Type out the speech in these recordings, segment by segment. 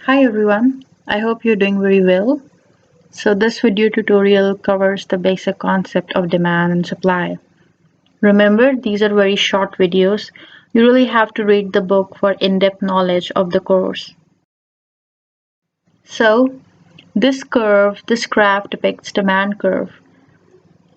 Hi everyone, I hope you're doing very well. So this video tutorial covers the basic concept of demand and supply. Remember, these are very short videos. You really have to read the book for in-depth knowledge of the course. So this graph depicts demand curve.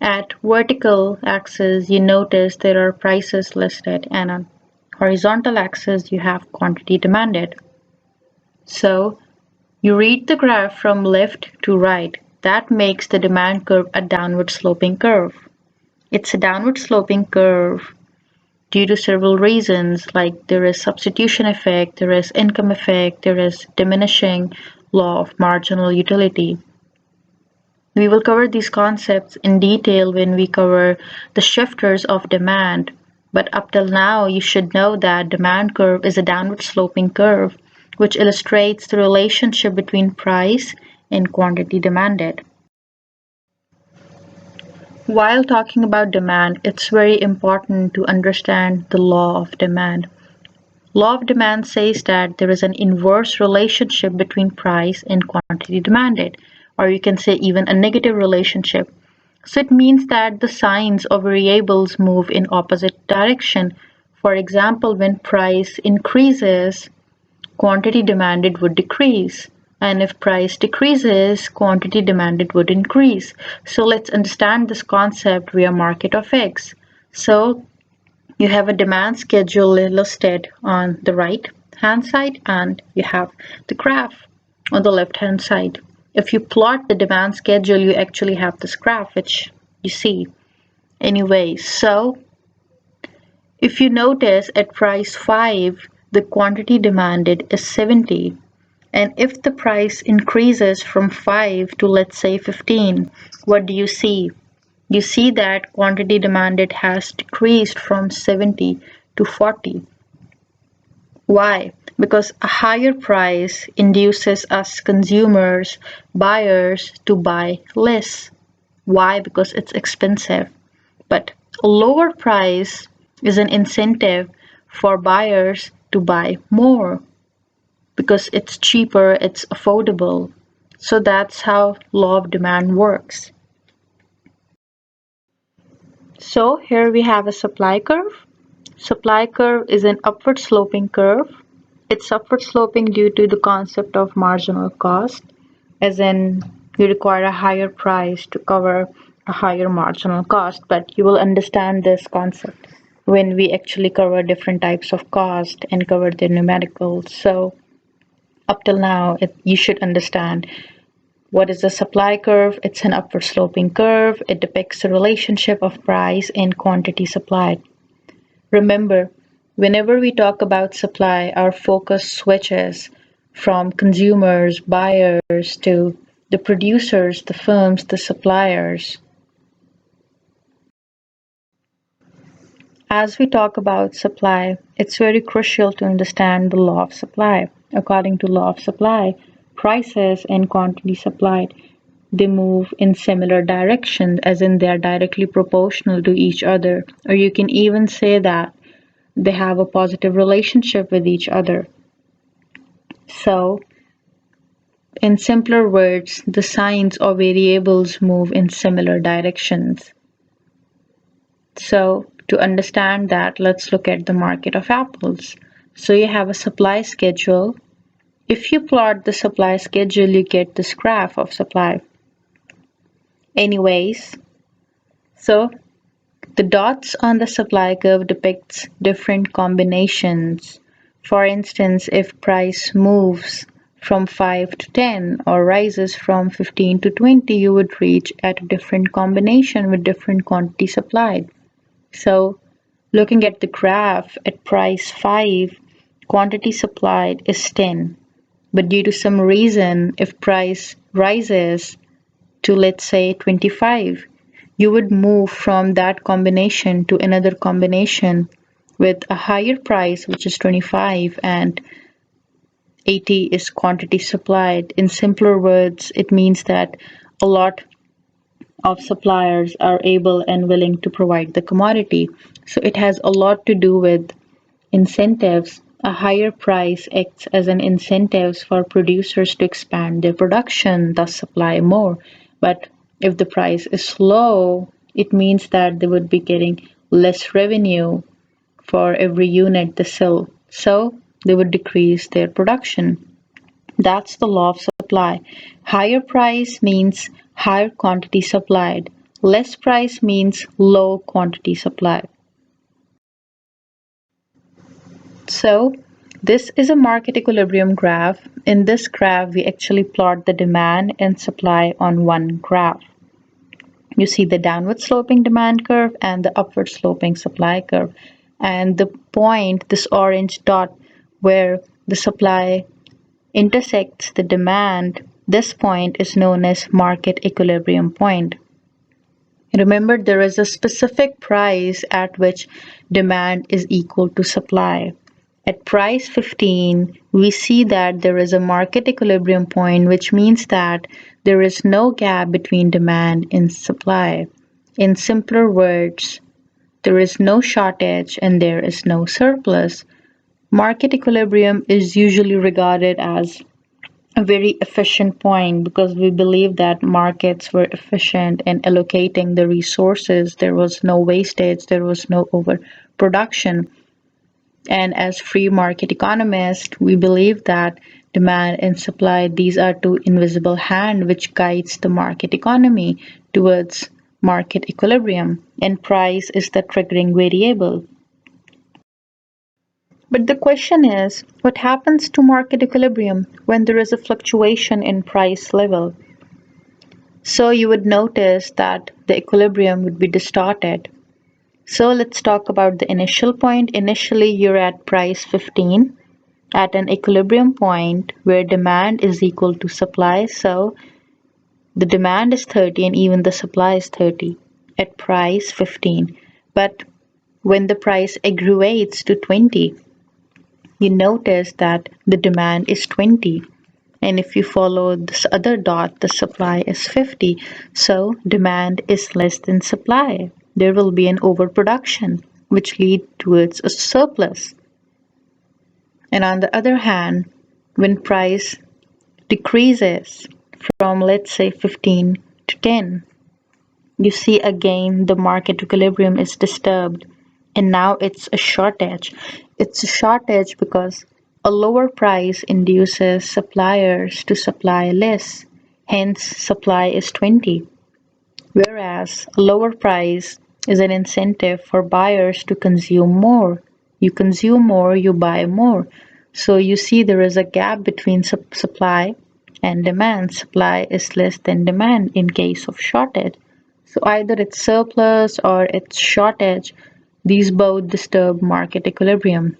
At vertical axis, you notice there are prices listed, and on horizontal axis, you have quantity demanded. So you read the graph from left to right. That makes the demand curve a downward sloping curve. It's a downward sloping curve due to several reasons, like there is substitution effect, there is income effect, there is diminishing law of marginal utility. We will cover these concepts in detail when we cover the shifters of demand, but up till now you should know that demand curve is a downward sloping curve which illustrates the relationship between price and quantity demanded. While talking about demand, it's very important to understand the law of demand. Law of demand says that there is an inverse relationship between price and quantity demanded, or you can say even a negative relationship. So it means that the signs of variables move in opposite direction. For example, when price increases, quantity demanded would decrease. And if price decreases, quantity demanded would increase. So let's understand this concept via market of X. So you have a demand schedule listed on the right hand side and you have the graph on the left hand side. If you plot the demand schedule, you actually have this graph which you see. Anyway, so if you notice at price 5, the quantity demanded is 70. And if the price increases from 5 to let's say 15, what do you see? You see that quantity demanded has decreased from 70 to 40. Why? Because a higher price induces us consumers, buyers to buy less. Why? Because it's expensive. But a lower price is an incentive for buyers to buy more because it's cheaper, it's affordable. So that's how law of demand works. So here we have a supply curve. Supply curve is an upward sloping curve. It's upward sloping due to the concept of marginal cost, as in you require a higher price to cover a higher marginal cost, but you will understand this concept when we actually cover different types of cost and cover the numericals. So up till now, you should understand what is the supply curve. It's an upward sloping curve. It depicts the relationship of price and quantity supplied. Remember, whenever we talk about supply, our focus switches from consumers, buyers, to the producers, the firms, the suppliers. As we talk about supply, it's very crucial to understand the law of supply. According to law of supply, prices and quantity supplied, they move in similar directions, as in they are directly proportional to each other, or you can even say that they have a positive relationship with each other. So in simpler words, the signs or variables move in similar directions. So to understand that, let's look at the market of apples. So you have a supply schedule. If you plot the supply schedule, you get this graph of supply. Anyways, so the dots on the supply curve depicts different combinations. For instance, if price moves from 5 to 10 or rises from 15 to 20, you would reach at a different combination with different quantity supplied. So looking at the graph at price 5, quantity supplied is 10. But due to some reason, if price rises to let's say 25, you would move from that combination to another combination with a higher price, which is 25, and 80 is quantity supplied. In simpler words, it means that a lot of suppliers are able and willing to provide the commodity. So it has a lot to do with incentives A higher price acts as an incentive for producers to expand their production, thus supply more. But if the price is low, it means that they would be getting less revenue for every unit they sell. So they would decrease their production. That's the law of supply. Higher price means higher quantity supplied. Less price means low quantity supplied. So this is a market equilibrium graph. In this graph, we actually plot the demand and supply on one graph. You see the downward sloping demand curve and the upward sloping supply curve. And the point, this orange dot, where the supply intersects the demand, this point is known as market equilibrium point. Remember, there is a specific price at which demand is equal to supply. At price 15, we see that there is a market equilibrium point, which means that there is no gap between demand and supply. In simpler words, there is no shortage and there is no surplus. Market equilibrium is usually regarded as a very efficient point because we believe that markets were efficient in allocating the resources. There was no wastage, there was no overproduction. And as free market economists, we believe that demand and supply, these are two invisible hands which guides the market economy towards market equilibrium, and price is the triggering variable. But the question is, what happens to market equilibrium when there is a fluctuation in price level? So you would notice that the equilibrium would be distorted. So let's talk about the initial point. Initially, you're at price 15 at an equilibrium point where demand is equal to supply. So the demand is 30 and even the supply is 30 at price 15. But when the price aggregates to 20, you notice that the demand is 20. And if you follow this other dot, the supply is 50. So demand is less than supply. There will be an overproduction, which lead towards a surplus. And on the other hand, when price decreases from, let's say, 15 to 10, you see again the market equilibrium is disturbed and now it's a shortage. It's a shortage because a lower price induces suppliers to supply less, hence supply is 20. Whereas a lower price is an incentive for buyers to consume more. You consume more, you buy more. So you see there is a gap between supply and demand. Supply is less than demand in case of shortage. So either it's surplus or it's shortage. These both disturb market equilibrium.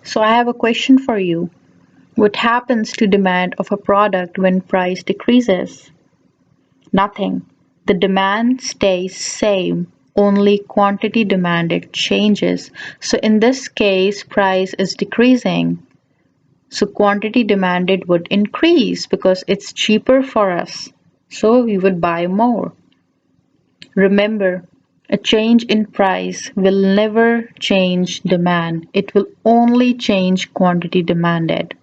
So I have a question for you. What happens to demand of a product when price decreases? Nothing. The demand stays same, only quantity demanded changes. So in this case, price is decreasing. So quantity demanded would increase because it's cheaper for us. So we would buy more. Remember, a change in price will never change demand. It will only change quantity demanded.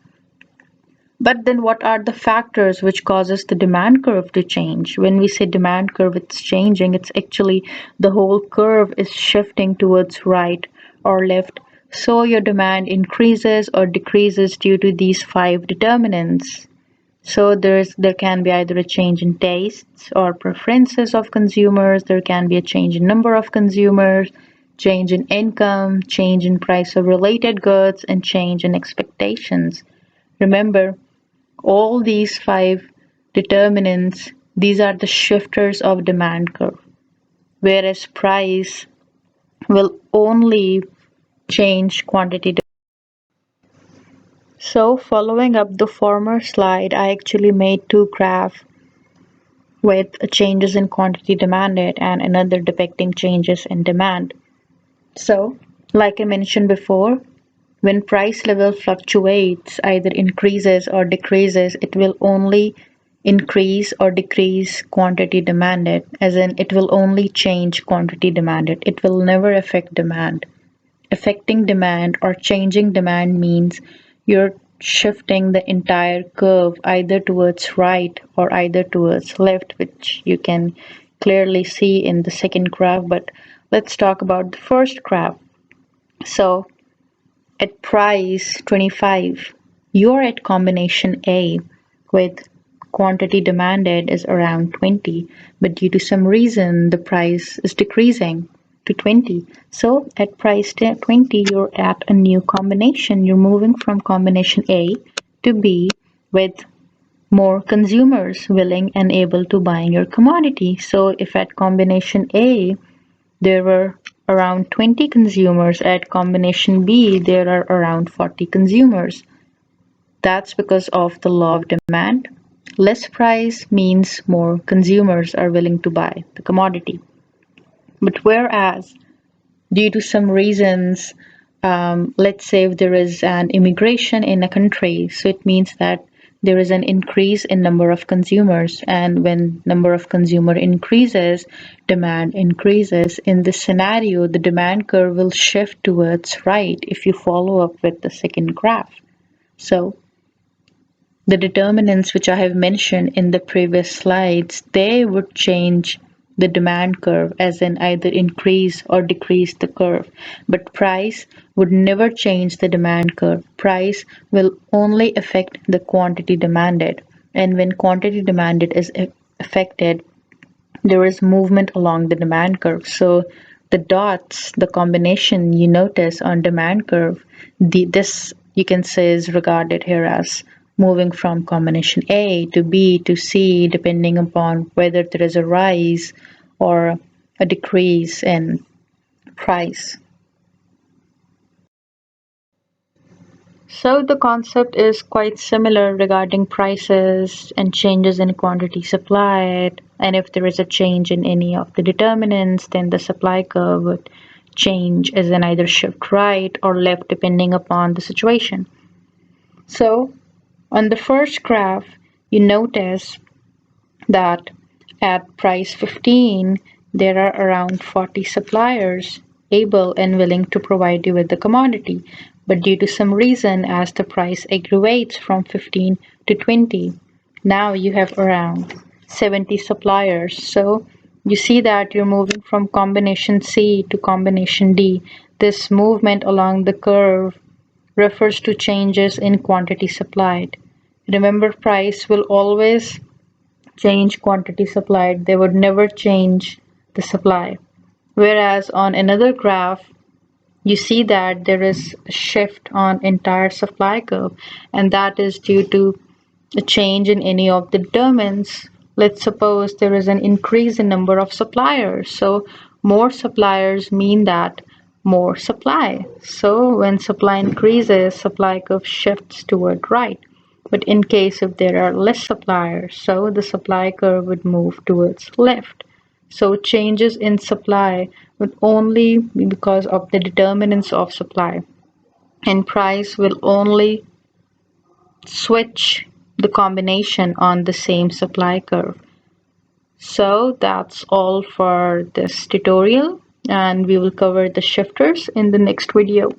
But then what are the factors which causes the demand curve to change? When we say demand curve it's changing, it's actually the whole curve is shifting towards right or left. So your demand increases or decreases due to these five determinants. So there can be either a change in tastes or preferences of consumers, there can be a change in number of consumers, change in income, change in price of related goods, and change in expectations. Remember, all these five determinants, these are the shifters of demand curve, whereas price will only change quantity. So following up the former slide, I actually made two graphs with changes in quantity demanded and another depicting changes in demand. So, like I mentioned before, when price level fluctuates, either increases or decreases, it will only increase or decrease quantity demanded, as in it will only change quantity demanded. It will never affect demand. Affecting demand or changing demand means you're shifting the entire curve either towards right or either towards left, which you can clearly see in the second graph. But let's talk about the first graph. So at price 25, you're at combination A with quantity demanded is around 20, but due to some reason the price is decreasing to 20. So at price 20, you're at a new combination. You're moving from combination A to B with more consumers willing and able to buy your commodity. So if at combination A there were around 20 consumers, at combination B there are around 40 consumers. That's because of the law of demand. Less price means more consumers are willing to buy the commodity. But whereas, due to some reasons, let's say if there is an immigration in a country, so it means that there is an increase in number of consumers, and when number of consumer increases, demand increases. In this scenario, the demand curve will shift towards right if you follow up with the second graph. So the determinants which I have mentioned in the previous slides, they would change the demand curve, as in either increase or decrease the curve. But price would never change the demand curve. Price will only affect the quantity demanded. And when quantity demanded is affected, there is movement along the demand curve. So the dots, the combination you notice on demand curve, this you can say is regarded here as moving from combination A to B to C, depending upon whether there is a rise or a decrease in price. So the concept is quite similar regarding prices and changes in quantity supplied. And if there is a change in any of the determinants, then the supply curve would change as in either shift right or left depending upon the situation. So on the first graph, you notice that at price 15, there are around 40 suppliers able and willing to provide you with the commodity. But due to some reason, as the price aggravates from 15 to 20, now you have around 70 suppliers. So you see that you're moving from combination C to combination D. This movement along the curve refers to changes in quantity supplied. Remember, price will always change quantity supplied, they would never change the supply. Whereas on another graph, you see that there is a shift on entire supply curve, and that is due to a change in any of the determinants. Let's suppose there is an increase in number of suppliers. So more suppliers mean that more supply. So when supply increases, supply curve shifts toward right. But in case if there are less suppliers, so the supply curve would move towards left. So changes in supply would only be because of the determinants of supply, and price will only switch the combination on the same supply curve. So that's all for this tutorial, and we will cover the shifters in the next video.